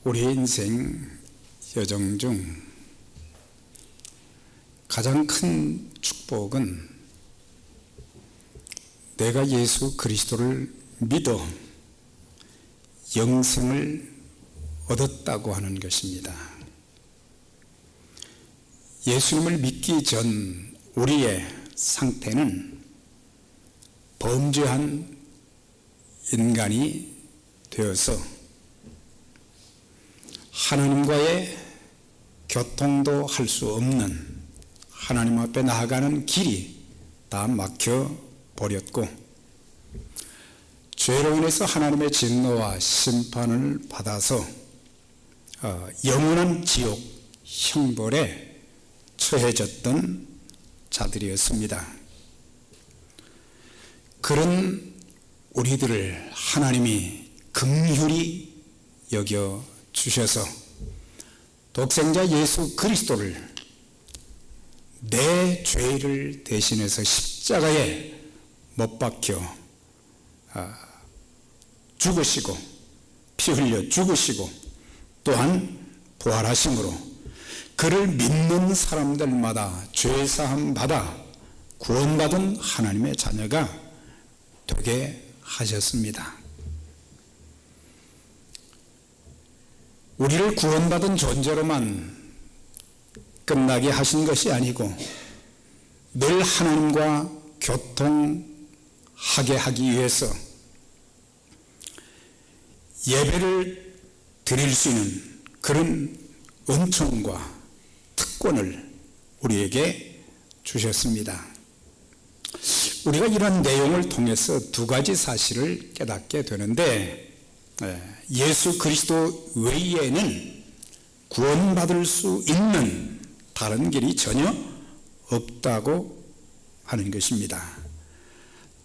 우리의 인생 여정 중 가장 큰 축복은 내가 예수 그리스도를 믿어 영생을 얻었다고 하는 것입니다. 예수님을 믿기 전 우리의 상태는 범죄한 인간이 되어서 하나님과의 교통도 할 수 없는, 하나님 앞에 나아가는 길이 다 막혀 버렸고, 죄로 인해서 하나님의 진노와 심판을 받아서 영원한 지옥 형벌에 처해졌던 자들이었습니다. 그런 우리들을 하나님이 긍휼히 여겨 주셔서 독생자 예수 그리스도를 내 죄를 대신해서 십자가에 못 박혀 죽으시고 피 흘려 죽으시고 또한 부활하심으로 그를 믿는 사람들마다 죄사함 받아 구원받은 하나님의 자녀가 되게 하셨습니다. 우리를 구원받은 존재로만 끝나게 하신 것이 아니고 늘 하나님과 교통하게 하기 위해서 예배를 드릴 수 있는 그런 은총과 특권을 우리에게 주셨습니다. 우리가 이런 내용을 통해서 두 가지 사실을 깨닫게 되는데, 예수 그리스도 외에는 구원받을 수 있는 다른 길이 전혀 없다고 하는 것입니다.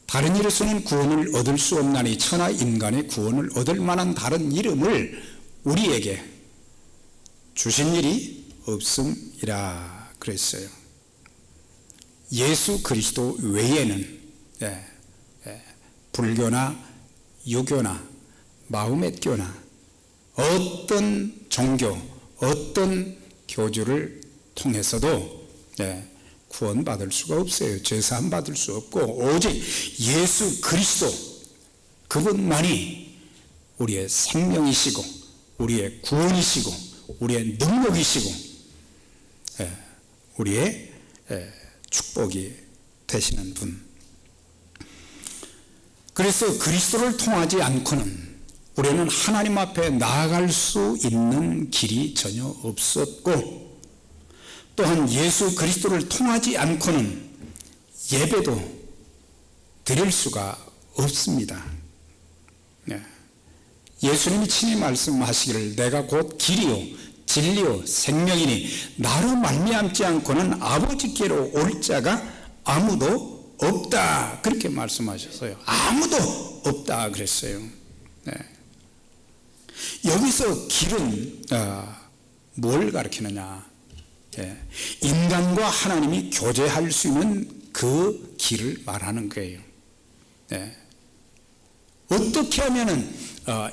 다른 이로서는 구원을 얻을 수 없나니 천하 인간의 구원을 얻을 만한 다른 이름을 우리에게 주신 일이 없음이라 그랬어요. 예수 그리스도 외에는 불교나 유교나 마음의 교나 어떤 종교, 어떤 교주를 통해서도 구원받을 수가 없어요. 죄사함 받을 수 없고 오직 예수 그리스도 그분만이 우리의 생명이시고 우리의 구원이시고 우리의 능력이시고 우리의 축복이 되시는 분. 그래서 그리스도를 통하지 않고는 우리는 하나님 앞에 나아갈 수 있는 길이 전혀 없었고, 또한 예수 그리스도를 통하지 않고는 예배도 드릴 수가 없습니다. 예수님이 친히 말씀하시기를 내가 곧 길이요 진리요 생명이니 나로 말미암지 않고는 아버지께로 올 자가 아무도 없다, 그렇게 말씀하셨어요. 아무도 없다 그랬어요. 여기서 길은 뭘 가리키느냐, 인간과 하나님이 교제할 수 있는 그 길을 말하는 거예요. 어떻게 하면은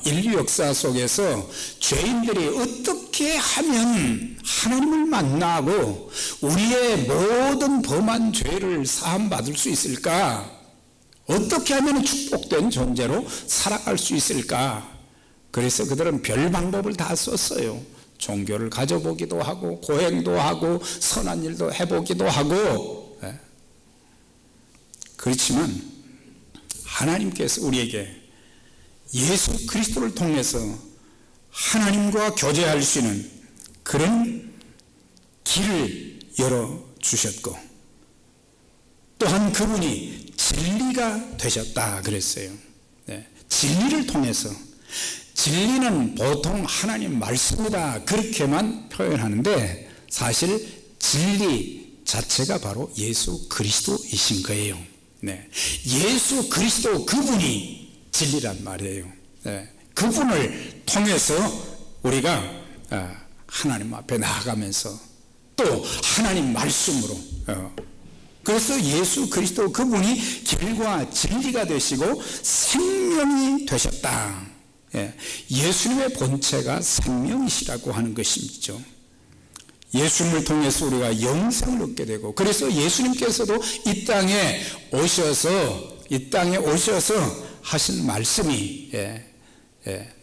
인류 역사 속에서 죄인들이 어떻게 하면 하나님을 만나고 우리의 모든 범한 죄를 사함받을 수 있을까? 어떻게 하면 축복된 존재로 살아갈 수 있을까? 그래서 그들은 별 방법을 다 썼어요. 종교를 가져보기도 하고 고행도 하고 선한 일도 해보기도 하고. 그렇지만 하나님께서 우리에게 예수 그리스도를 통해서 하나님과 교제할 수 있는 그런 길을 열어주셨고, 또한 그분이 진리가 되셨다 그랬어요. 진리를 통해서, 진리는 보통 하나님 말씀이다 그렇게만 표현하는데 사실 진리 자체가 바로 예수 그리스도이신 거예요. 예수 그리스도 그분이 진리란 말이에요. 그분을 통해서 우리가 하나님 앞에 나아가면서 또 하나님 말씀으로, 그래서 예수 그리스도 그분이 길과 진리가 되시고 생명이 되셨다. 예수님의 본체가 생명이시라고 하는 것이죠. 예수님을 통해서 우리가 영생을 얻게 되고, 그래서 예수님께서도 이 땅에 오셔서 하신 말씀이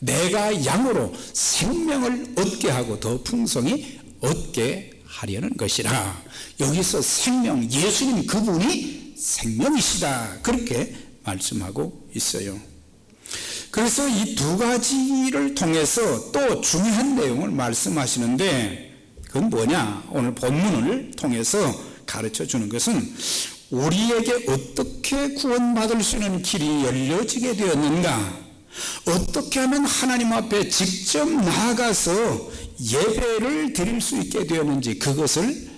내가 양으로 생명을 얻게 하고 더 풍성히 얻게 하려는 것이라. 여기서 생명, 예수님 그분이 생명이시다, 그렇게 말씀하고 있어요. 그래서 이 두 가지를 통해서 또 중요한 내용을 말씀하시는데, 그건 뭐냐? 오늘 본문을 통해서 가르쳐 주는 것은 우리에게 어떻게 구원받을 수 있는 길이 열려지게 되었는가, 어떻게 하면 하나님 앞에 직접 나아가서 예배를 드릴 수 있게 되었는지 그것을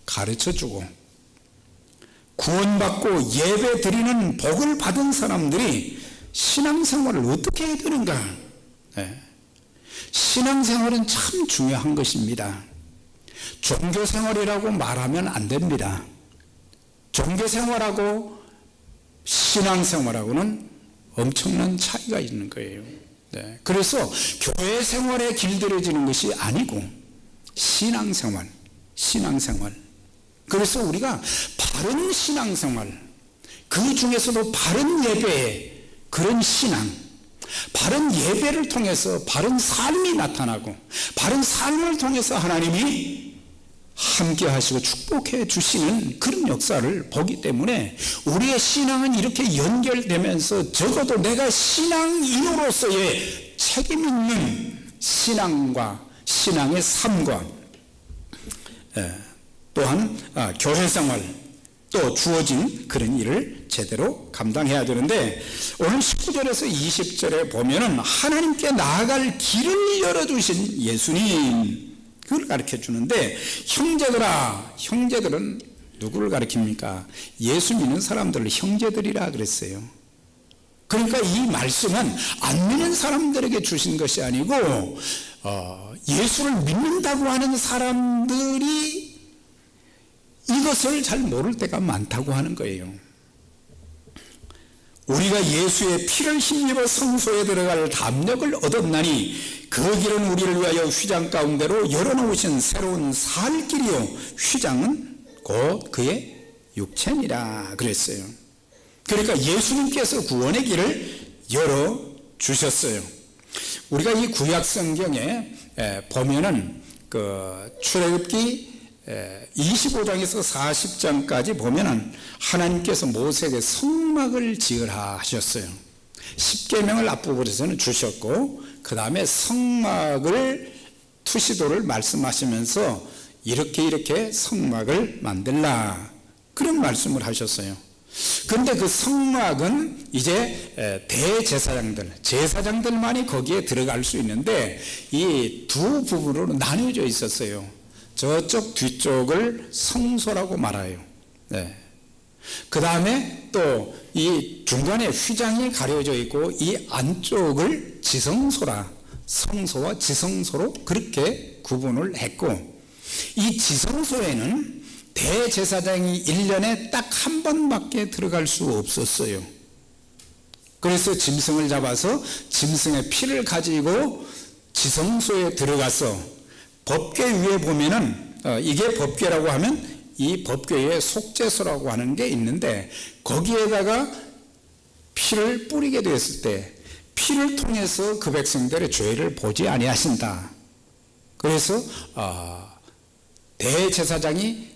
가르쳐 주고, 구원받고 예배 드리는 복을 받은 사람들이 신앙생활을 어떻게 해야 되는가. 신앙생활은 참 중요한 것입니다. 종교생활이라고 말하면 안 됩니다. 종교생활하고 신앙생활하고는 엄청난 차이가 있는 거예요. 그래서 교회 생활에 길들여지는 것이 아니고 신앙생활. 그래서 우리가 바른 신앙생활, 그 중에서도 바른 예배, 그런 신앙, 바른 예배를 통해서 바른 삶이 나타나고, 바른 삶을 통해서 하나님이 함께 하시고 축복해 주시는 그런 역사를 보기 때문에 우리의 신앙은 이렇게 연결되면서 적어도 내가 신앙인으로서의 책임 있는 신앙과 신앙의 삶과 또한 교회 생활, 또 주어진 그런 일을 제대로 감당해야 되는데, 오늘 19절에서 20절에 보면은 하나님께 나아갈 길을 열어주신 예수님, 그걸 가르쳐 주는데, 형제들아, 형제들은 누구를 가리킵니까? 예수 믿는 사람들을 형제들이라 그랬어요. 그러니까 이 말씀은 안 믿는 사람들에게 주신 것이 아니고 예수를 믿는다고 하는 사람들이 이것을 잘 모를 때가 많다고 하는 거예요. 우리가 예수의 피를 힘입어 성소에 들어갈 담력을 얻었나니 그 길은 우리를 위하여 휘장 가운데로 열어놓으신 새로운 살 길이요, 휘장은 곧 그의 육체니라 그랬어요. 그러니까 예수님께서 구원의 길을 열어주셨어요. 우리가 이 구약 성경에 보면은 그 출애굽기 25장에서 40장까지 보면은 하나님께서 모세에게 성막을 지으라 하셨어요. 십계명을 앞부분에서는 주셨고, 그 다음에 성막을 투시도를 말씀하시면서 이렇게 성막을 만들라, 그런 말씀을 하셨어요. 그런데 그 성막은 이제 제사장들만이 거기에 들어갈 수 있는데 이 두 부분으로 나뉘어져 있었어요. 저쪽 뒤쪽을 성소라고 말해요. 그 다음에 또 이 중간에 휘장이 가려져 있고 이 안쪽을 지성소라, 성소와 지성소로 그렇게 구분을 했고, 이 지성소에는 대제사장이 1년에 딱 한 번밖에 들어갈 수 없었어요. 그래서 짐승을 잡아서 짐승의 피를 가지고 지성소에 들어가서, 법궤 위에 보면은 이게 법궤라고 하면 이 법궤에 속죄소라고 하는 게 있는데, 거기에다가 피를 뿌리게 되었을 때 피를 통해서 그 백성들의 죄를 보지 아니하신다. 그래서 대제사장이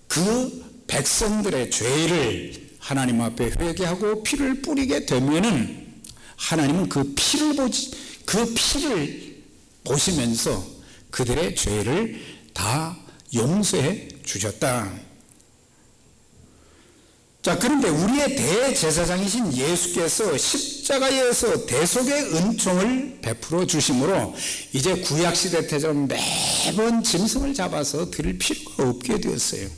그 백성들의 죄를 하나님 앞에 회개하고 피를 뿌리게 되면은 하나님은 그 피를 보시면서 그들의 죄를 다 용서해 주셨다. 자, 그런데 우리의 대제사장이신 예수께서 십자가에서 대속의 은총을 베풀어 주심으로 이제 구약시대 때처럼 매번 짐승을 잡아서 드릴 필요가 없게 되었어요.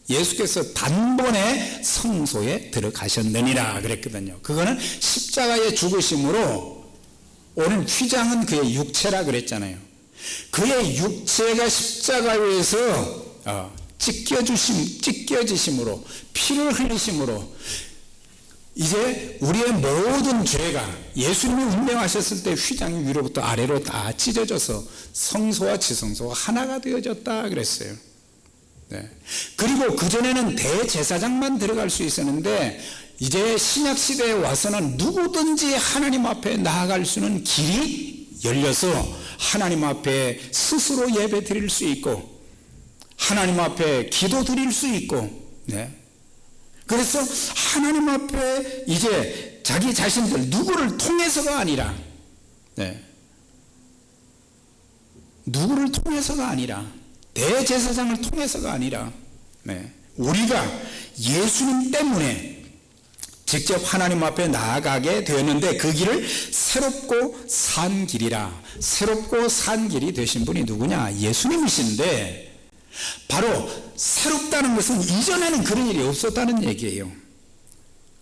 예수께서 단번에 성소에 들어가셨느니라 그랬거든요. 그거는 십자가의 죽으심으로, 오늘 휘장은 그의 육체라 그랬잖아요. 그의 육체가 십자가에서 찢겨지심으로, 피를 흘리심으로 이제 우리의 모든 죄가 예수님이 운명하셨을 때 휘장이 위로부터 아래로 다 찢어져서 성소와 지성소가 하나가 되어졌다 그랬어요. 네. 그리고 그전에는 대제사장만 들어갈 수 있었는데 이제 신약시대에 와서는 누구든지 하나님 앞에 나아갈 수 있는 길이 열려서 하나님 앞에 스스로 예배 드릴 수 있고 하나님 앞에 기도 드릴 수 있고, 네. 그래서 하나님 앞에 이제 자기 자신들 누구를 통해서가 아니라, 네. 누구를 통해서가 아니라 대제사장을 통해서가 아니라, 네. 우리가 예수님 때문에 직접 하나님 앞에 나아가게 되었는데 그 길을 새롭고 산 길이라. 새롭고 산 길이 되신 분이 누구냐? 예수님이신데, 바로 새롭다는 것은 이전에는 그런 일이 없었다는 얘기예요.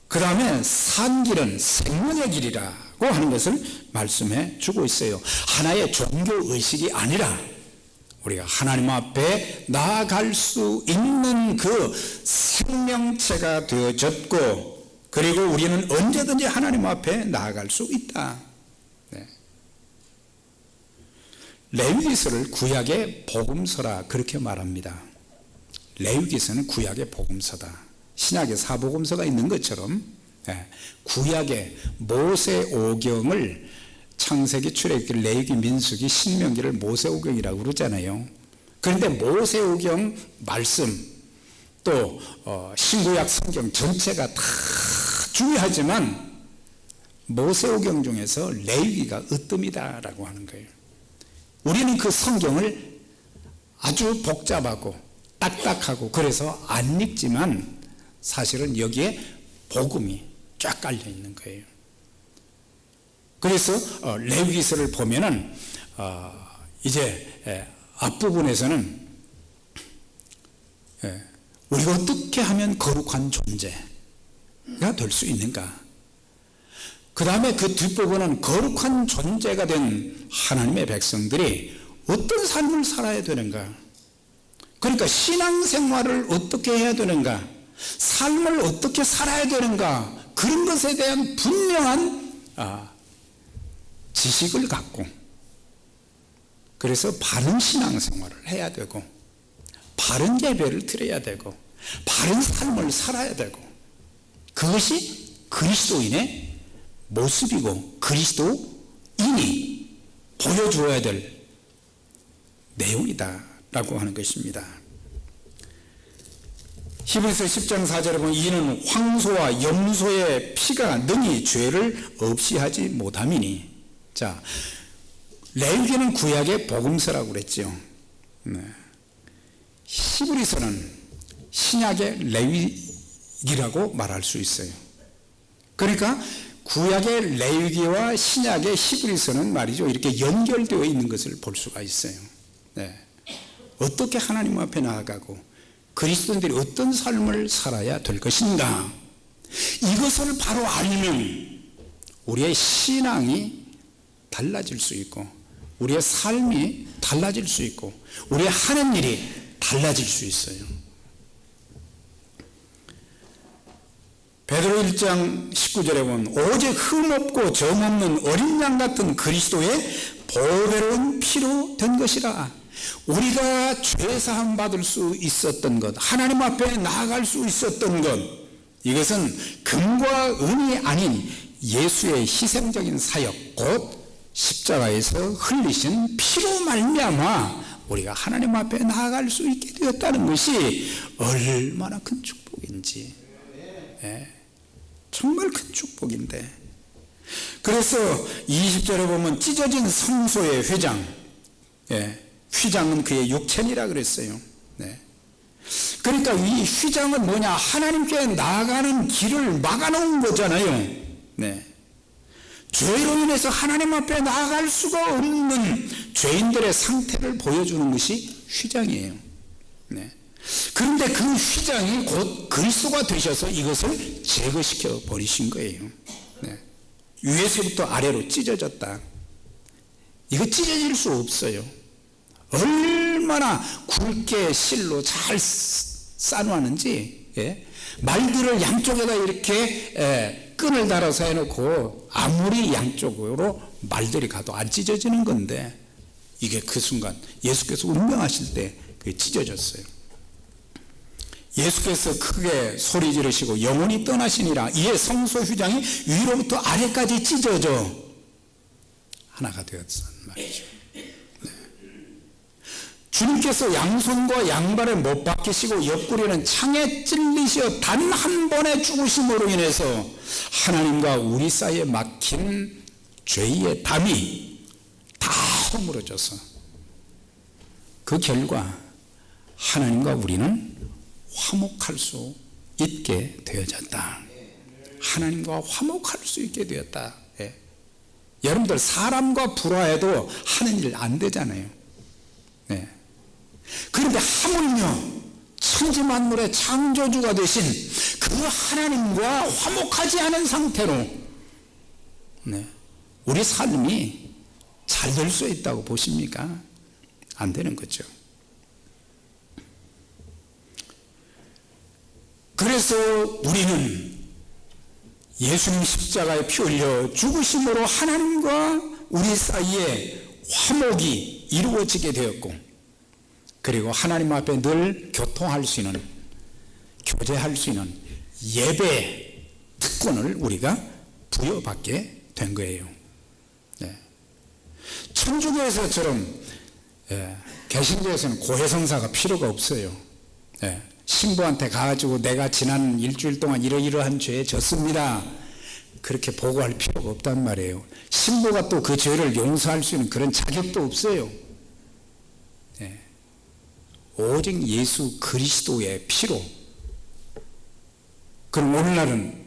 그 다음에 산 길은 생명의 길이라고 하는 것을 말씀해 주고 있어요. 하나의 종교의식이 아니라 우리가 하나님 앞에 나아갈 수 있는 그 생명체가 되어졌고, 그리고 우리는 언제든지 하나님 앞에 나아갈 수 있다. 네. 레위기서를 구약의 복음서라 그렇게 말합니다. 레위기서는 구약의 복음서다. 신약의 사복음서가 있는 것처럼, 네. 구약의 모세오경을 창세기, 출애굽기, 레위기, 민수기, 신명기를 모세오경이라고 그러잖아요. 그런데 모세오경 말씀 또 신구약 성경 전체가 다 중요하지만 모세오경 중에서 레위기가 으뜸이다라고 하는 거예요. 우리는 그 성경을 아주 복잡하고 딱딱하고 그래서 안 읽지만 사실은 여기에 복음이 쫙 깔려 있는 거예요. 그래서 레위기서를 보면은 이제 앞부분에서는 우리가 어떻게 하면 거룩한 존재가 될 수 있는가, 그 다음에 그 뒷부분은 거룩한 존재가 된 하나님의 백성들이 어떤 삶을 살아야 되는가, 그러니까 신앙생활을 어떻게 해야 되는가, 삶을 어떻게 살아야 되는가, 그런 것에 대한 분명한 지식을 갖고, 그래서 바른 신앙생활을 해야 되고 바른 예배를 드려야 되고 바른 삶을 살아야 되고, 그것이 그리스도인의 모습이고 그리스도인이 보여주어야 될 내용이다라고 하는 것입니다. 히브리서 10장 4절에 보면 이는 황소와 염소의 피가 능히 죄를 없이 하지 못함이니. 자, 레위기는 구약의 복음서라고 그랬죠. 네. 히브리서는 신약의 레위기라고 말할 수 있어요. 그러니까 구약의 레위기와 신약의 히브리서는 말이죠, 이렇게 연결되어 있는 것을 볼 수가 있어요. 네. 어떻게 하나님 앞에 나아가고 그리스도인들이 어떤 삶을 살아야 될 것인가, 이것을 바로 알면 우리의 신앙이 달라질 수 있고 우리의 삶이 달라질 수 있고 우리의 하는 일이 달라질 수 있어요. 베드로 1장 19절에 보면 오직 흠없고 점없는 어린 양 같은 그리스도의 보배로운 피로 된 것이라. 우리가 죄사함 받을 수 있었던 것, 하나님 앞에 나아갈 수 있었던 것, 이것은 금과 은이 아닌 예수의 희생적인 사역, 곧 십자가에서 흘리신 피로 말미암아 우리가 하나님 앞에 나아갈 수 있게 되었다는 것이 얼마나 큰 축복인지, 정말 큰 축복인데, 그래서 20절에 보면 찢어진 성소의 휘장, 휘장은 그의 육체니라 그랬어요. 그러니까 이 휘장은 뭐냐, 하나님께 나아가는 길을 막아놓은 거잖아요. 죄로 인해서 하나님 앞에 나아갈 수가 없는 죄인들의 상태를 보여주는 것이 휘장이에요. 그런데 그 휘장이 곧 그리스도가 되셔서 이것을 제거시켜 버리신 거예요. 위에서부터 아래로 찢어졌다. 이거 찢어질 수 없어요. 얼마나 굵게 실로 잘 싸놓았는지, 말들을 양쪽에다 이렇게 끈을 달아서 해놓고 아무리 양쪽으로 말들이 가도 안 찢어지는 건데, 이게 그 순간 예수께서 운명하실 때 그게 찢어졌어요. 예수께서 크게 소리 지르시고 영혼이 떠나시니라. 이에 성소 휘장이 위로부터 아래까지 찢어져 하나가 되었단 말이죠. 네. 주님께서 양손과 양발을 못 박히시고 옆구리는 창에 찔리시어 단 한 번의 죽으심으로 인해서 하나님과 우리 사이에 막힌 죄의 담이 다 허물어져서 그 결과 하나님과 우리는 화목할 수 있게 되어졌다. 하나님과 화목할 수 있게 되었다. 예. 여러분들 사람과 불화해도 하는 일 안 되잖아요. 예. 그런데 하물며 천지만물의 창조주가 되신 그 하나님과 화목하지 않은 상태로 우리 삶이 잘 될 수 있다고 보십니까? 안 되는 거죠. 그래서 우리는 예수님 십자가에 피 흘려 죽으심으로 하나님과 우리 사이에 화목이 이루어지게 되었고, 그리고 하나님 앞에 늘 교통할 수 있는, 교제할 수 있는 예배 특권을 우리가 부여받게 된 거예요. 네. 천주교에서처럼 개신교에서는 고해성사가 필요가 없어요. 네. 신부한테 가가지고 내가 지난 일주일 동안 이러이러한 죄에 졌습니다, 그렇게 보고할 필요가 없단 말이에요. 신부가 또 그 죄를 용서할 수 있는 그런 자격도 없어요. 네. 오직 예수 그리스도의 피로. 그럼 오늘날은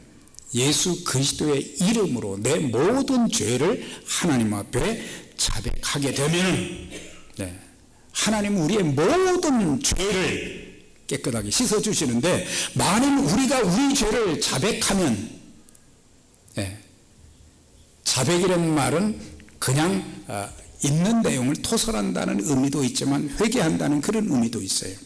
예수 그리스도의 이름으로 내 모든 죄를 하나님 앞에 자백하게 되면 하나님은 우리의 모든 죄를 깨끗하게 씻어주시는데, 만일 우리가 우리 죄를 자백하면, 자백이라는 말은 그냥 있는 내용을 토설한다는 의미도 있지만 회개한다는 그런 의미도 있어요.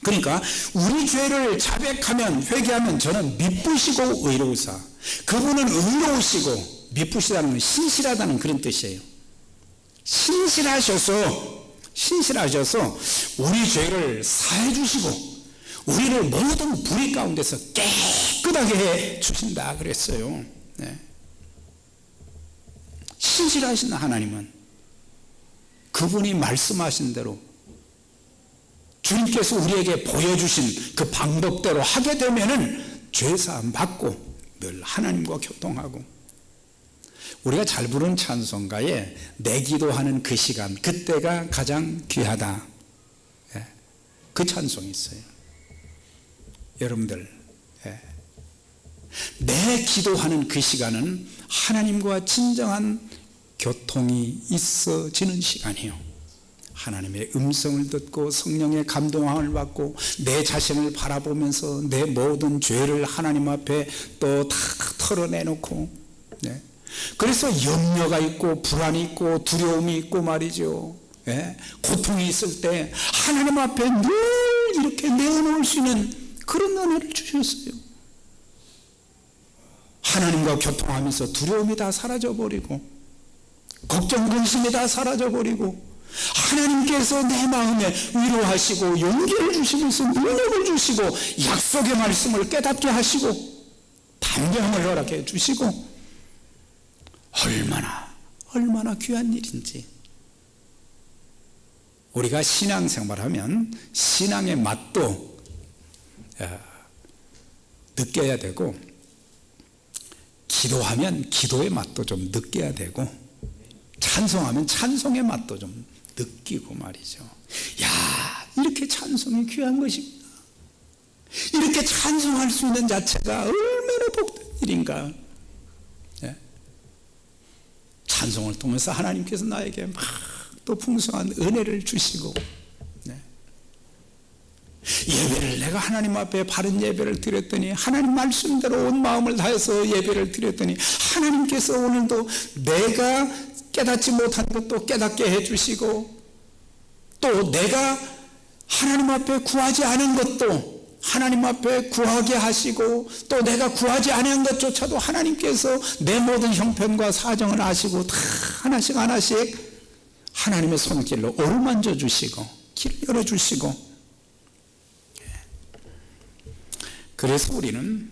그러니까 우리 죄를 자백하면, 회개하면 저는 미쁘시고 의로우사, 그분은 의로우시고, 미쁘시다는 건 신실하다는 그런 뜻이에요. 신실하셔서 우리 죄를 사해 주시고 우리를 모든 불의 가운데서 깨끗하게 해 주신다 그랬어요. 네. 신실하신 하나님은 그분이 말씀하신 대로 주님께서 우리에게 보여주신 그 방법대로 하게 되면은 죄사함 받고 늘 하나님과 교통하고, 우리가 잘 부르는 찬송가에 내 기도하는 그 시간, 그때가 가장 귀하다, 그 찬송이 있어요. 여러분들, 내 기도하는 그 시간은 하나님과 진정한 교통이 있어지는 시간이에요. 하나님의 음성을 듣고 성령의 감동함을 받고 내 자신을 바라보면서 내 모든 죄를 하나님 앞에 또 다 털어내놓고, 그래서 염려가 있고 불안이 있고 두려움이 있고 말이죠. 고통이 있을 때 하나님 앞에 늘 이렇게 내어놓을 수 있는 그런 은혜를 주셨어요. 하나님과 교통하면서 두려움이 다 사라져버리고 걱정 근심이 다 사라져버리고 하나님께서 내 마음에 위로하시고 용기를 주시면서 능력을 주시고 약속의 말씀을 깨닫게 하시고 단명을 허락해 주시고, 얼마나 귀한 일인지. 우리가 신앙생활하면 신앙의 맛도 느껴야 되고, 기도하면 기도의 맛도 좀 느껴야 되고, 찬송하면 찬송의 맛도 좀 느끼고 말이죠. 야, 이렇게 찬송이 귀한 것입니다. 이렇게 찬송할 수 있는 자체가 얼마나 복된 일인가. 찬송을 통해서 하나님께서 나에게 막 또 풍성한 은혜를 주시고, 예배를 내가 하나님 앞에 바른 예배를 드렸더니, 하나님 말씀대로 온 마음을 다해서 예배를 드렸더니 하나님께서 오늘도 내가 깨닫지 못한 것도 깨닫게 해주시고, 또 내가 하나님 앞에 구하지 않은 것도 하나님 앞에 구하게 하시고 또 내가 구하지 않은 것조차도 하나님께서 내 모든 형편과 사정을 아시고 다 하나씩 하나씩 하나님의 손길로 어루만져 주시고 길을 열어주시고, 그래서 우리는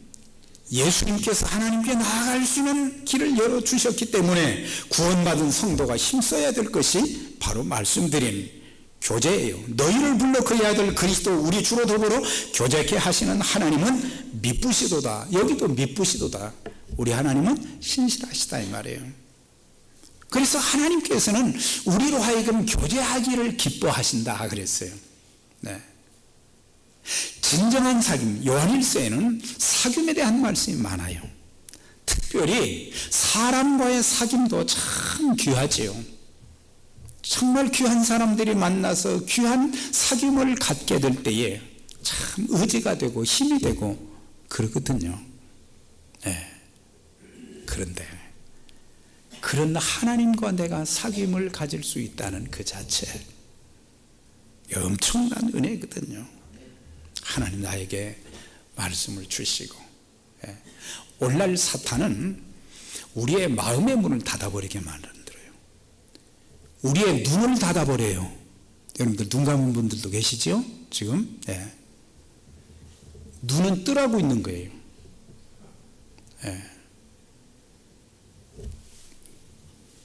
예수님께서 하나님께 나아갈 수 있는 길을 열어주셨기 때문에 구원받은 성도가 힘써야 될 것이 바로 말씀드린 교제예요. 너희를 불러 그의 아들 그리스도 우리 주로 더불어 교제케 하시는 하나님은 미쁘시도다. 여기도 미쁘시도다. 우리 하나님은 신실하시다 이 말이에요. 그래서 하나님께서는 우리로 하여금 교제하기를 기뻐하신다 그랬어요. 네. 진정한 사귐, 요한일서에는 사귐에 대한 말씀이 많아요. 특별히 사람과의 사귐도 참 귀하지요. 정말 귀한 사람들이 만나서 귀한 사귐을 갖게 될 때에 참 의지가 되고 힘이 되고 그러거든요. 네. 그런데 그런 하나님과 내가 사귐을 가질 수 있다는 그 자체 엄청난 은혜거든요. 하나님 나에게 말씀을 주시고, 오늘날 사탄은 우리의 마음의 문을 닫아버리게 만들어요. 우리의 눈을 닫아버려요. 여러분들 눈 감은 분들도 계시죠? 지금 눈은 뜨라고 있는 거예요.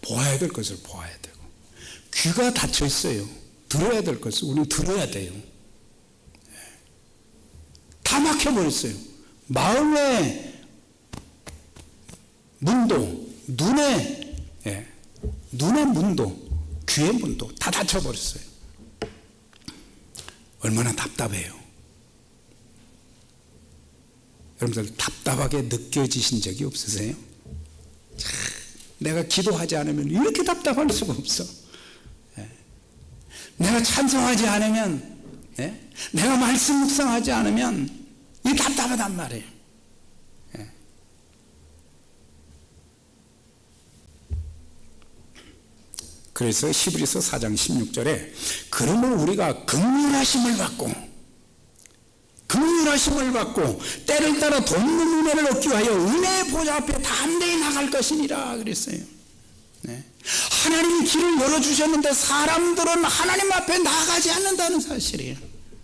보아야 될 것을 보아야 되고, 귀가 닫혀 있어요. 들어야 될 것을 우리는 들어야 돼요. 다 막혀버렸어요. 마음의 문도, 눈의 문도, 귀의 문도 다 닫혀버렸어요. 얼마나 답답해요. 여러분들 답답하게 느껴지신 적이 없으세요? 내가 기도하지 않으면 이렇게 답답할 수가 없어. 내가 찬송하지 않으면, 내가 말씀 묵상하지 않으면 이 답답하단 말이에요. 그래서 히브리서 4장 16절에 그러므로 우리가 긍휼하심을 받고 때를 따라 돕는 은혜를 얻기 위하여 은혜의 보좌 앞에 담대히 나갈 것이니라 그랬어요. 하나님이 길을 열어주셨는데 사람들은 하나님 앞에 나가지 않는다는 사실이에요.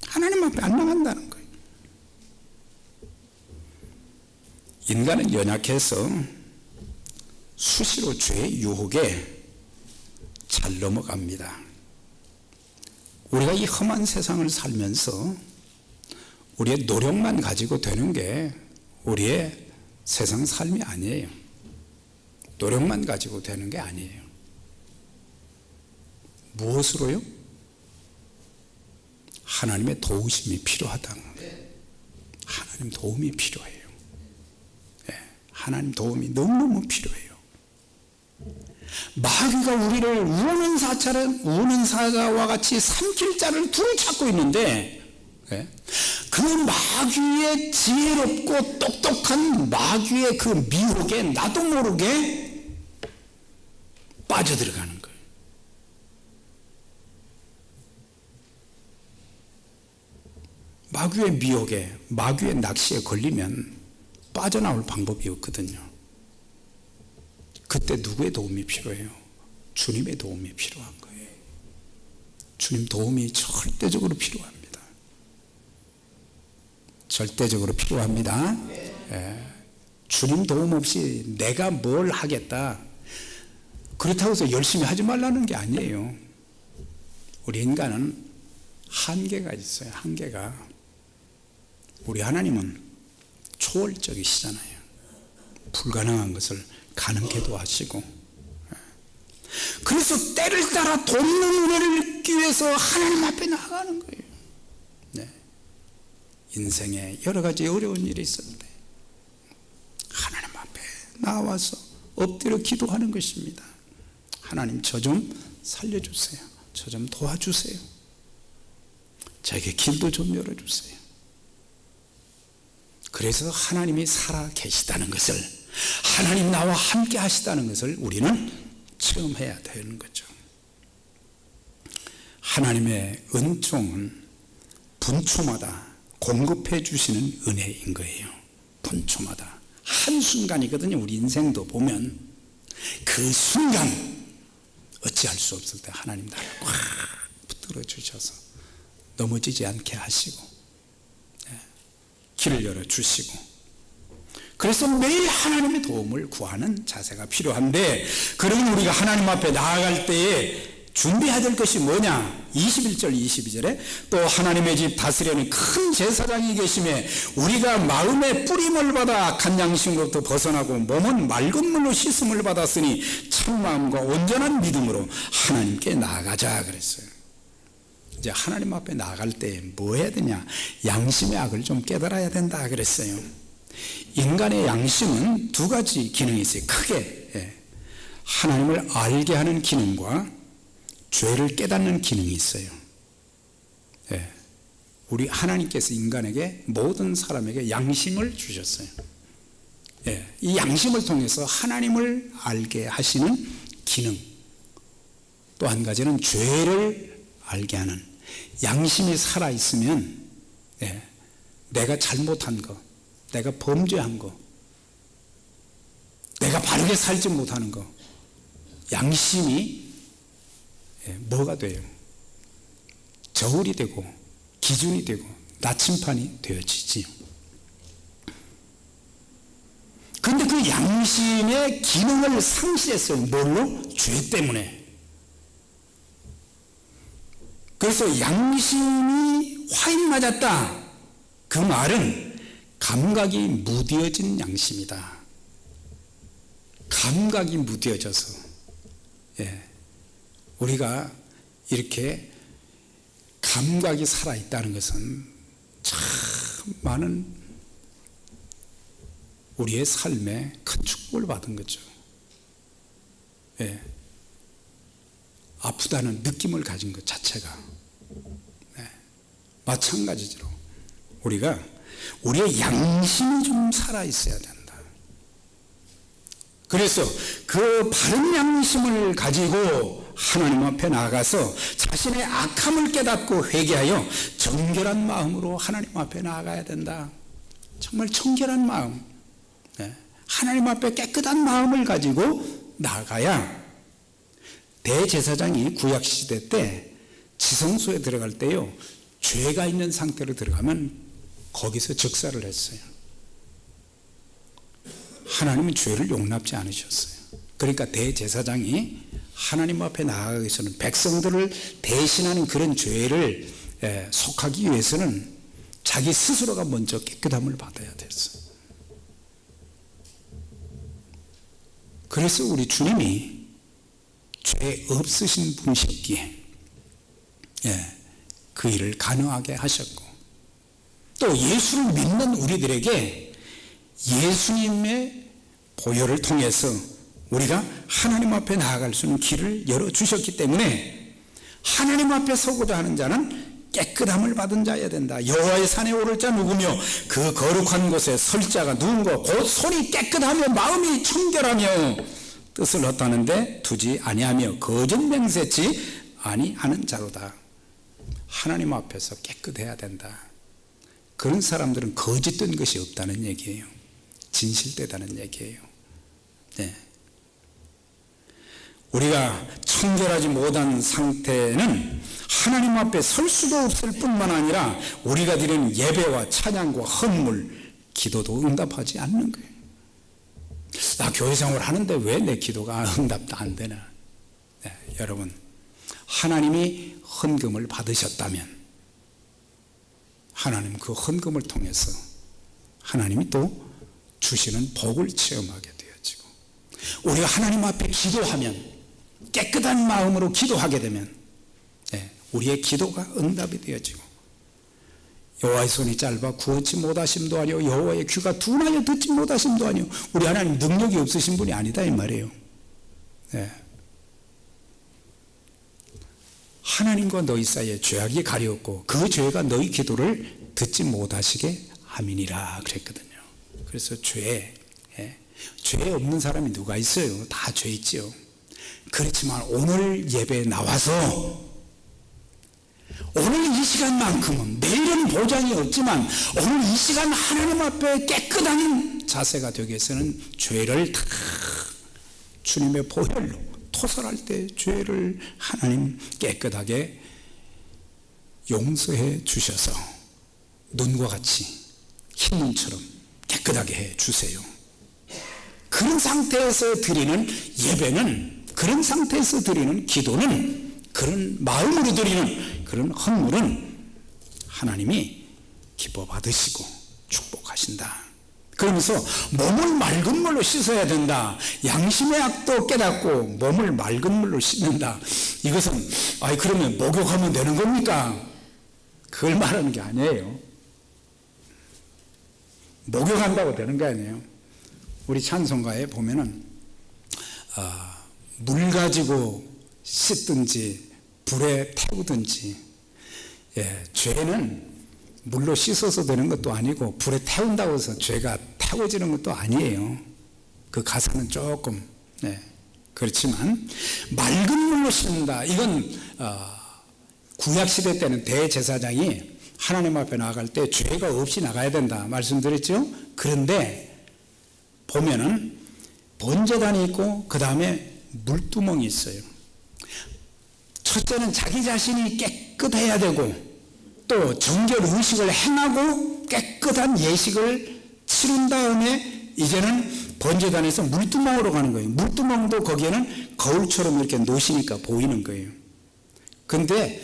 하나님 앞에 안 나간다는 거예요. 인간은 연약해서 수시로 죄의 유혹에 잘 넘어갑니다. 우리가 이 험한 세상을 살면서 우리의 노력만 가지고 되는 게 우리의 세상 삶이 아니에요. 노력만 가지고 되는 게 아니에요. 무엇으로요? 하나님의 도우심이 필요하다는 거예요. 하나님 도움이 필요해요. 하나님 도움이 너무너무 필요해요. 마귀가 우리를 우는 사자와 같이 삼킬 자를 둘을 찾고 있는데, 그 마귀의 지혜롭고 똑똑한 마귀의 그 미혹에 나도 모르게 빠져들어가는 거예요. 마귀의 미혹에, 마귀의 낚시에 걸리면 빠져나올 방법이 없거든요. 그때 누구의 도움이 필요해요? 주님의 도움이 필요한 거예요. 주님 도움이 절대적으로 필요합니다. 절대적으로 필요합니다. 주님 도움 없이 내가 뭘 하겠다, 그렇다고 해서 열심히 하지 말라는 게 아니에요. 우리 인간은 한계가 있어요. 한계가. 우리 하나님은 초월적이시잖아요. 불가능한 것을 가능케 도하시고, 그래서 때를 따라 돕는 은혜를 얻기 위해서 하나님 앞에 나가는 거예요. 인생에 여러 가지 어려운 일이 있을 때 하나님 앞에 나와서 엎드려 기도하는 것입니다. 하나님, 저 좀 살려주세요. 저 좀 도와주세요. 저에게 길도 좀 열어주세요. 그래서 하나님이 살아 계시다는 것을, 하나님 나와 함께 하시다는 것을 우리는 체험해야 되는 거죠. 하나님의 은총은 분초마다 공급해 주시는 은혜인 거예요. 분초마다 한순간이거든요. 우리 인생도 보면 그 순간 어찌할 수 없을 때 하나님 나를 꽉 붙들어 주셔서 넘어지지 않게 하시고 길을 열어주시고, 그래서 매일 하나님의 도움을 구하는 자세가 필요한데, 그러면 우리가 하나님 앞에 나아갈 때에 준비해야 될 것이 뭐냐? 21절 22절에 또 하나님의 집 다스려는 큰 제사장이 계심에 우리가 마음의 뿌림을 받아 악한 양심으로부터 벗어나고 몸은 맑은 물로 씻음을 받았으니 참 마음과 온전한 믿음으로 하나님께 나아가자 그랬어요. 이제 하나님 앞에 나아갈 때 뭐 해야 되냐? 양심의 악을 좀 깨달아야 된다 그랬어요. 인간의 양심은 두 가지 기능이 있어요. 크게 하나님을 알게 하는 기능과 죄를 깨닫는 기능이 있어요. 우리 하나님께서 인간에게, 모든 사람에게 양심을 주셨어요. 이 양심을 통해서 하나님을 알게 하시는 기능, 또 한 가지는 죄를 알게 하는, 양심이 살아있으면 내가 잘못한 거, 내가 범죄한 거, 내가 바르게 살지 못하는 거, 양심이 뭐가 돼요? 저울이 되고 기준이 되고 나침판이 되어지지요. 그런데 그 양심의 기능을 상실했어요. 뭘로? 죄 때문에. 그래서 양심이 화인 맞았다, 그 말은 감각이 무뎌진 양심이다. 감각이 무뎌져서 우리가 이렇게 감각이 살아있다는 것은 참 많은 우리의 삶에 큰 축복을 받은 거죠. 아프다는 느낌을 가진 것 자체가. 마찬가지로 우리가 우리의 양심이 좀 살아있어야 된다. 그래서 그 바른 양심을 가지고 하나님 앞에 나아가서 자신의 악함을 깨닫고 회개하여 정결한 마음으로 하나님 앞에 나아가야 된다. 정말 정결한 마음, 하나님 앞에 깨끗한 마음을 가지고 나아가야, 대제사장이 구약시대 때 지성소에 들어갈 때요, 죄가 있는 상태로 들어가면 거기서 즉사를 했어요. 하나님은 죄를 용납지 않으셨어요. 그러니까 대제사장이 하나님 앞에 나아가기 위해서는, 백성들을 대신하는 그런 죄를 속하기 위해서는 자기 스스로가 먼저 깨끗함을 받아야 됐어요. 그래서 우리 주님이 죄 없으신 분이셨기에 그 일을 가능하게 하셨고, 또 예수를 믿는 우리들에게 예수님의 보혈을 통해서 우리가 하나님 앞에 나아갈 수 있는 길을 열어주셨기 때문에, 하나님 앞에 서고자 하는 자는 깨끗함을 받은 자여야 된다. 여호와의 산에 오를 자 누구며 그 거룩한 곳에 설 자가 누군고 곧 손이 깨끗하며 마음이 청결하며 뜻을 헛다는데 두지 아니하며 거짓 맹세치 아니하는 자로다. 하나님 앞에서 깨끗해야 된다. 그런 사람들은 거짓된 것이 없다는 얘기예요. 진실되다는 얘기예요. 우리가 청결하지 못한 상태는 하나님 앞에 설 수도 없을 뿐만 아니라 우리가 드리는 예배와 찬양과 헌물, 기도도 응답하지 않는 거예요. 나 교회 생활 하는데 왜 내 기도가 응답도 안 되나? 여러분, 하나님이 헌금을 받으셨다면 하나님 그 헌금을 통해서 하나님이 또 주시는 복을 체험하게 되어지고, 우리가 하나님 앞에 기도하면, 깨끗한 마음으로 기도하게 되면 우리의 기도가 응답이 되어지고, 여호와의 손이 짧아 구하지 못하심도 아니요 여호와의 귀가 둔하여 듣지 못하심도 아니요. 우리 하나님 능력이 없으신 분이 아니다 이 말이에요. 하나님과 너희 사이에 죄악이 가려웠고 그 죄가 너희 기도를 듣지 못하시게 함이니라 그랬거든요. 그래서 죄 없는 사람이 누가 있어요? 다 죄 있죠. 그렇지만 오늘 예배에 나와서 오늘 이 시간만큼은, 내일은 보장이 없지만 오늘 이 시간 하나님 앞에 깨끗한 자세가 되기 위해서는 죄를 다 주님의 보혈로 토설할 때 죄를 하나님 깨끗하게 용서해 주셔서 눈과 같이 흰 눈처럼 깨끗하게 해 주세요. 그런 상태에서 드리는 예배는, 그런 상태에서 드리는 기도는, 그런 마음으로 드리는 그런 헌물은 하나님이 기뻐 받으시고 축복하신다. 그러면서 몸을 맑은 물로 씻어야 된다. 양심의 악도 깨닫고 몸을 맑은 물로 씻는다. 이것은 그러면 목욕하면 되는 겁니까? 그걸 말하는 게 아니에요. 목욕한다고 되는 게 아니에요. 우리 찬송가에 보면은 물 가지고 씻든지 불에 태우든지, 죄는 물로 씻어서 되는 것도 아니고 불에 태운다고 해서 죄가 태워지는 것도 아니에요. 그 가사는 조금 그렇지만 맑은 물로 씻는다. 이건 구약시대 때는 대제사장이 하나님 앞에 나아갈 때 죄가 없이 나가야 된다 말씀드렸죠. 그런데 보면은 번제단이 있고 그 다음에 물두멍이 있어요. 첫째는 자기 자신이 깨끗해야 되고, 또 정결 의식을 행하고 깨끗한 예식을 치른 다음에 이제는 번제단에서 물두멍으로 가는 거예요. 물두멍도 거기에는 거울처럼 이렇게 놓으시니까 보이는 거예요. 그런데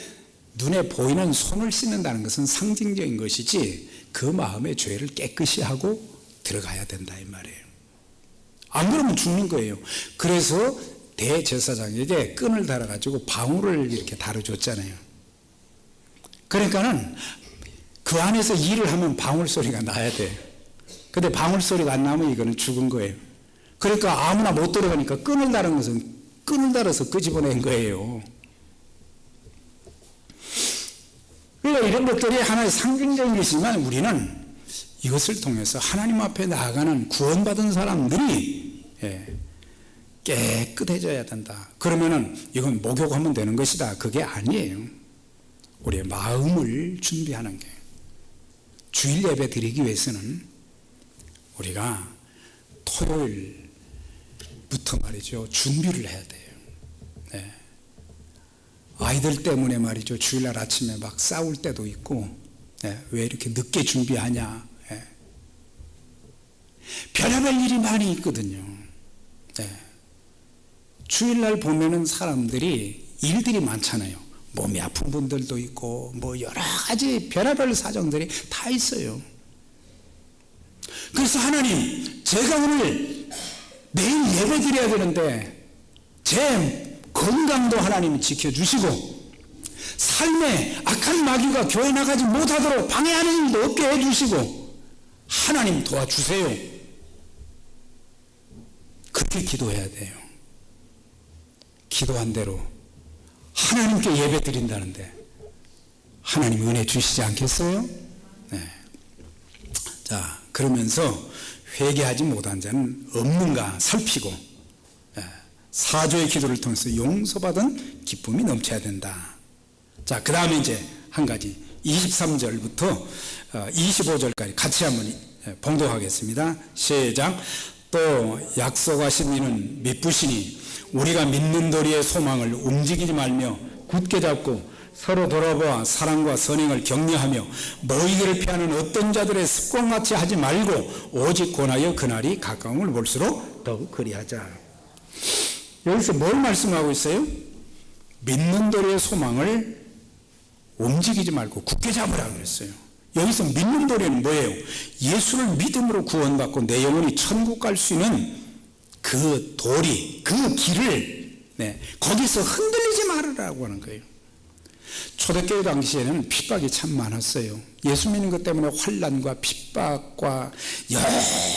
눈에 보이는 손을 씻는다는 것은 상징적인 것이지 그 마음의 죄를 깨끗이 하고 들어가야 된다 이 말이에요. 안 그러면 죽는 거예요. 그래서 대제사장에게 끈을 달아가지고 방울을 이렇게 달아줬잖아요. 그러니까는 그 안에서 일을 하면 방울 소리가 나야 돼. 근데 방울 소리가 안 나면 이거는 죽은 거예요. 그러니까 아무나 못 들어가니까 끈을 달은 것은 끈을 달아서 끄집어낸 거예요. 그러니까 이런 것들이 하나의 상징적인 것이지만 우리는 이것을 통해서 하나님 앞에 나아가는 구원받은 사람들이 깨끗해져야 된다. 그러면은 이건 목욕하면 되는 것이다. 그게 아니에요. 우리의 마음을 준비하는 게, 주일 예배 드리기 위해서는 우리가 토요일부터 말이죠, 준비를 해야 돼요. 아이들 때문에 말이죠, 주일날 아침에 막 싸울 때도 있고, 왜 이렇게 늦게 준비하냐, 별의별 일이 많이 있거든요. 주일날 보면은 사람들이 일들이 많잖아요. 몸이 아픈 분들도 있고 뭐 여러 가지 별의별 사정들이 다 있어요. 그래서 하나님, 제가 오늘 내일 예배 드려야 되는데 제 건강도 하나님이 지켜주시고 삶에 악한 마귀가 교회 나가지 못하도록 방해하는 일도 없게 해주시고 하나님 도와주세요. 그렇게 기도해야 돼요. 기도한 대로 하나님께 예배 드린다는데 하나님 은혜 주시지 않겠어요? 자, 그러면서 회개하지 못한 자는 없는가 살피고 사조의 기도를 통해서 용서받은 기쁨이 넘쳐야 된다. 자, 그 다음에 이제 한 가지 23절부터 25절까지 같이 한번 봉독하겠습니다. 시작. 또 약속하신 이는 미쁘시니 우리가 믿는 도리의 소망을 움직이지 말며 굳게 잡고 서로 돌아보아 사랑과 선행을 격려하며 모이기를 피하는 어떤 자들의 습관같이 하지 말고 오직 권하여 그날이 가까움을 볼수록 더욱 그리하자. 여기서 뭘 말씀하고 있어요? 믿는 도리의 소망을 움직이지 말고 굳게 잡으라 그랬어요. 여기서 믿는 도리는 뭐예요? 예수를 믿음으로 구원받고 내 영혼이 천국 갈 수 있는 그 도리, 그 길을 거기서 흔들리지 말으라고 하는 거예요. 초대교회 당시에는 핍박이 참 많았어요. 예수 믿는 것 때문에 환난과 핍박과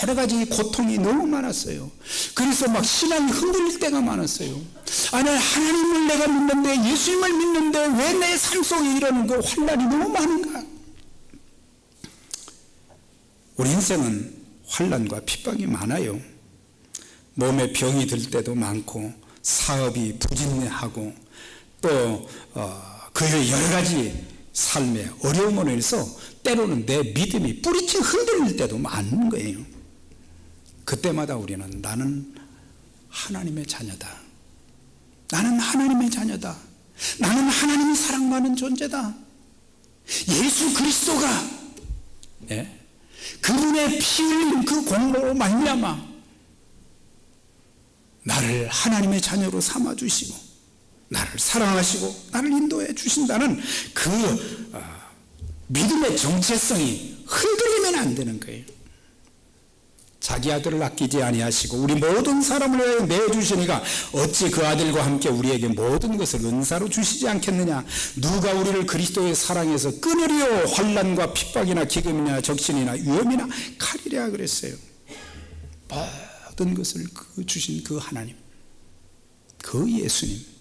여러 가지 고통이 너무 많았어요. 그래서 막 신앙이 흔들릴 때가 많았어요. 아니, 하나님을 내가 믿는데, 예수님을 믿는데 왜 내 삶 속에 이러는 그 환난이 너무 많은가? 우리 인생은 환난과 핍박이 많아요. 몸에 병이 들 때도 많고 사업이 부진하고 또 그 여러 가지 삶의 어려움으로 인해서 때로는 내 믿음이 뿌리째 흔들릴 때도 많은 거예요. 그때마다 우리는 나는 하나님의 자녀다. 나는 하나님의 자녀다. 나는 하나님이 사랑받는 존재다. 예수 그리스도가 그분의 피 흘린 그 공로로 말미암아 나를 하나님의 자녀로 삼아주시고 나를 사랑하시고 나를 인도해 주신다는 그 믿음의 정체성이 흔들리면 안 되는 거예요. 자기 아들을 아끼지 아니하시고 우리 모든 사람을 내어주시니까 어찌 그 아들과 함께 우리에게 모든 것을 은사로 주시지 않겠느냐. 누가 우리를 그리스도의 사랑에서 끊으리요. 환난과 핍박이나 기금이나 적신이나 위험이나 칼이랴 그랬어요. 모든 것을 주신 그 하나님, 그 예수님,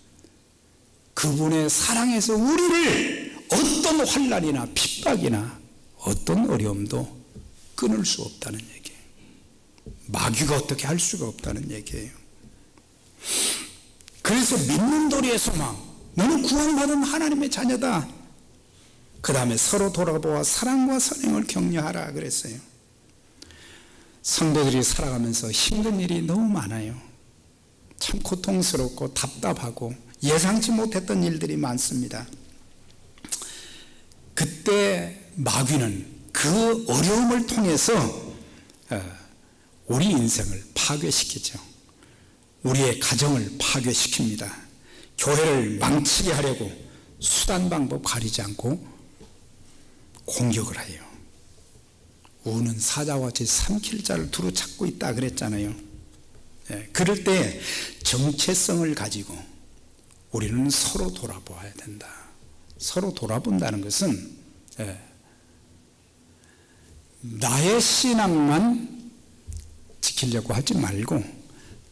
그분의 사랑에서 우리를 어떤 환난이나 핍박이나 어떤 어려움도 끊을 수 없다는 얘기예요. 마귀가 어떻게 할 수가 없다는 얘기예요. 그래서 믿는 도리의 소망, 너는 구원받은 하나님의 자녀다. 그 다음에 서로 돌아보아 사랑과 선행을 격려하라 그랬어요. 성도들이 살아가면서 힘든 일이 너무 많아요. 참 고통스럽고 답답하고 예상치 못했던 일들이 많습니다. 그때 마귀는 그 어려움을 통해서 우리 인생을 파괴시키죠. 우리의 가정을 파괴시킵니다. 교회를 망치게 하려고 수단 방법 가리지 않고 공격을 해요. 우는 사자와 같이 삼킬 자를 두루 찾고 있다 그랬잖아요. 그럴 때 정체성을 가지고 우리는 서로 돌아보아야 된다. 서로 돌아본다는 것은 나의 신앙만 지키려고 하지 말고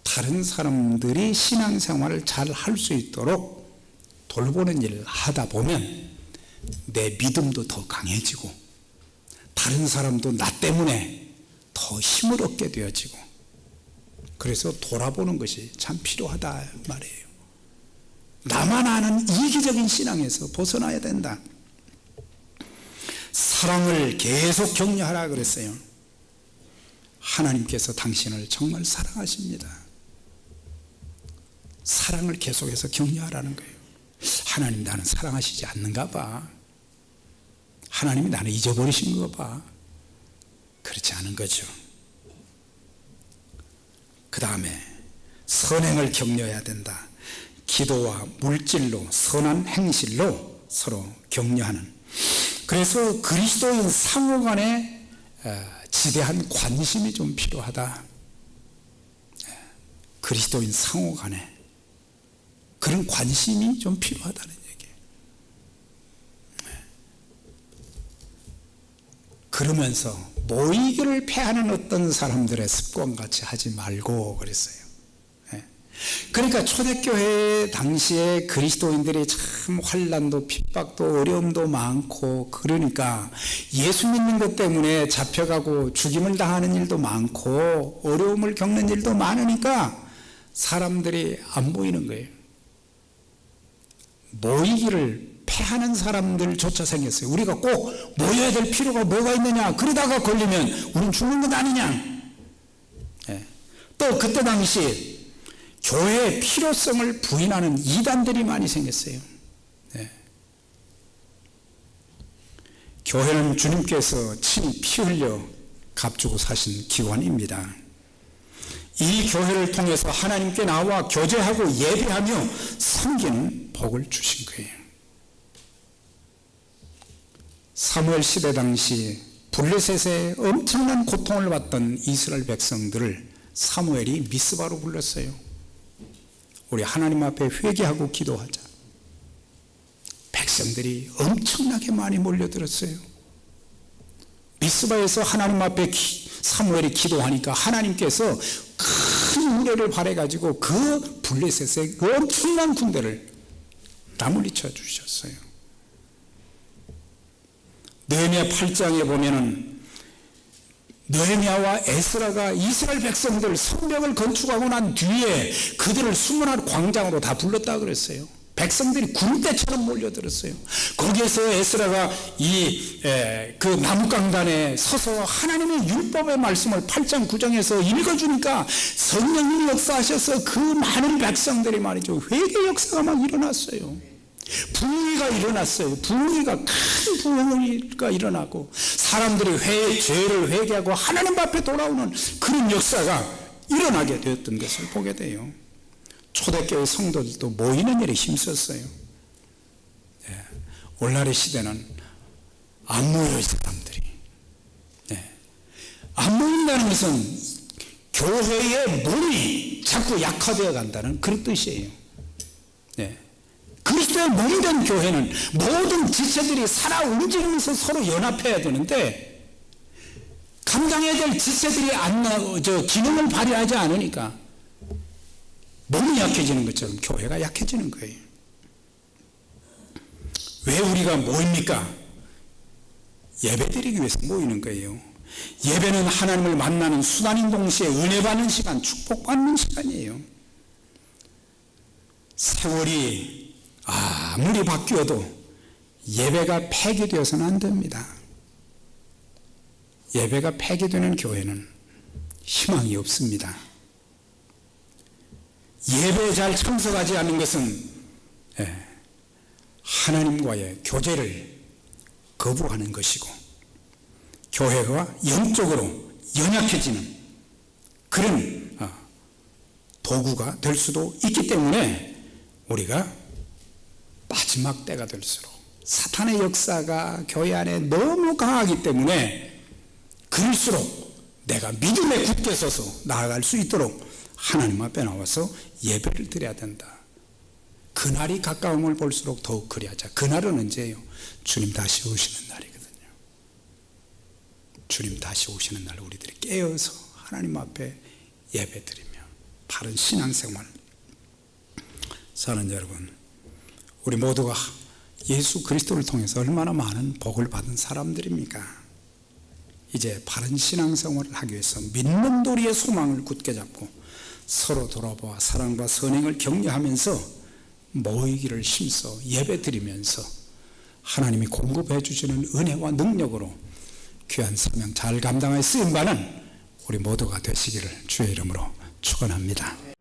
다른 사람들이 신앙생활을 잘 할 수 있도록 돌보는 일을 하다 보면 내 믿음도 더 강해지고 다른 사람도 나 때문에 더 힘을 얻게 되어지고, 그래서 돌아보는 것이 참 필요하다 말이에요. 나만 아는 이기적인 신앙에서 벗어나야 된다. 사랑을 계속 격려하라 그랬어요. 하나님께서 당신을 정말 사랑하십니다. 사랑을 계속해서 격려하라는 거예요. 하나님 나는 사랑하시지 않는가 봐. 하나님이 나를 잊어버리신 거 봐. 그렇지 않은 거죠. 그 다음에 선행을 격려해야 된다. 기도와 물질로, 선한 행실로 서로 격려하는. 그래서 그리스도인 상호 간에 지대한 관심이 좀 필요하다. 그리스도인 상호 간에 그런 관심이 좀 필요하다는 얘기예요. 그러면서 모이기를 패하는 어떤 사람들의 습관같이 하지 말고 그랬어요. 그러니까 초대교회 당시에 그리스도인들이 참 환난도 핍박도 어려움도 많고, 그러니까 예수 믿는 것 때문에 잡혀가고 죽임을 당하는 일도 많고 어려움을 겪는 일도 많으니까 사람들이 안 모이는 거예요. 모이기를 패하는 사람들조차 생겼어요. 우리가 꼭 모여야 될 필요가 뭐가 있느냐, 그러다가 걸리면 우린 죽는 것 아니냐. 또 그때 당시 교회의 필요성을 부인하는 이단들이 많이 생겼어요. 교회는 주님께서 친히 피 흘려 값주고 사신 기관입니다. 이 교회를 통해서 하나님께 나와 교제하고 예배하며 섬기는 복을 주신 거예요. 사무엘 시대 당시 블레셋에 엄청난 고통을 받던 이스라엘 백성들을 사무엘이 미스바로 불렀어요. 우리 하나님 앞에 회개하고 기도하자. 백성들이 엄청나게 많이 몰려들었어요. 미스바에서 하나님 앞에 사무엘이 기도하니까 하나님께서 큰 우레를 발해가지고 그 블레셋의 그 엄청난 군대를 다 물리쳐 주셨어요. 느헤미야 8장에 보면은 느헤미야와 에스라가 이스라엘 백성들 성벽을 건축하고 난 뒤에 그들을 수문화 광장으로 다 불렀다 그랬어요. 백성들이 군대처럼 몰려들었어요. 거기에서 에스라가 그 나무강단에 서서 하나님의 율법의 말씀을 8장 9장에서 읽어주니까 성령님이 역사하셔서 그 많은 백성들이 말이죠, 회개 역사가 막 일어났어요. 부흥회가 일어났어요. 큰 부흥회가 일어나고 사람들이 죄를 회개하고 하나님 앞에 돌아오는 그런 역사가 일어나게 되었던 것을 보게 돼요. 초대교회 성도들도 모이는 일에 힘썼어요. 오늘날의 시대는 안 모여요, 사람들이. 안 모인다는 것은 교회의 몸이 자꾸 약화되어 간다는 그런 뜻이에요. 그리스도의 몸된 교회는 모든 지체들이 살아 움직이면서 서로 연합해야 되는데 감당해야 될 지체들이 기능을 발휘하지 않으니까 몸이 약해지는 것처럼 교회가 약해지는 거예요. 왜 우리가 모입니까? 예배드리기 위해서 모이는 거예요. 예배는 하나님을 만나는 수단인 동시에 은혜 받는 시간, 축복받는 시간이에요. 세월이 아무리 바뀌어도 예배가 폐기되어서는 안 됩니다. 예배가 폐기되는 교회는 희망이 없습니다. 예배에 잘 참석하지 않는 것은 하나님과의 교제를 거부하는 것이고 교회가 영적으로 연약해지는 그런 도구가 될 수도 있기 때문에 우리가 마지막 때가 될수록 사탄의 역사가 교회 안에 너무 강하기 때문에 그럴수록 내가 믿음에 굳게 서서 나아갈 수 있도록 하나님 앞에 나와서 예배를 드려야 된다. 그날이 가까움을 볼수록 더욱 그리하자. 그날은 언제예요? 주님 다시 오시는 날이거든요. 주님 다시 오시는 날 우리들이 깨어서 하나님 앞에 예배 드리며 바른 신앙생활 사는 여러분, 우리 모두가 예수 그리스도를 통해서 얼마나 많은 복을 받은 사람들입니까? 이제 바른 신앙생활을 하기 위해서 믿는 도리의 소망을 굳게 잡고 서로 돌아보아 사랑과 선행을 격려하면서 모이기를 힘써 예배 드리면서 하나님이 공급해 주시는 은혜와 능력으로 귀한 사명 잘 감당하여 쓰임받는 우리 모두가 되시기를 주의 이름으로 축원합니다.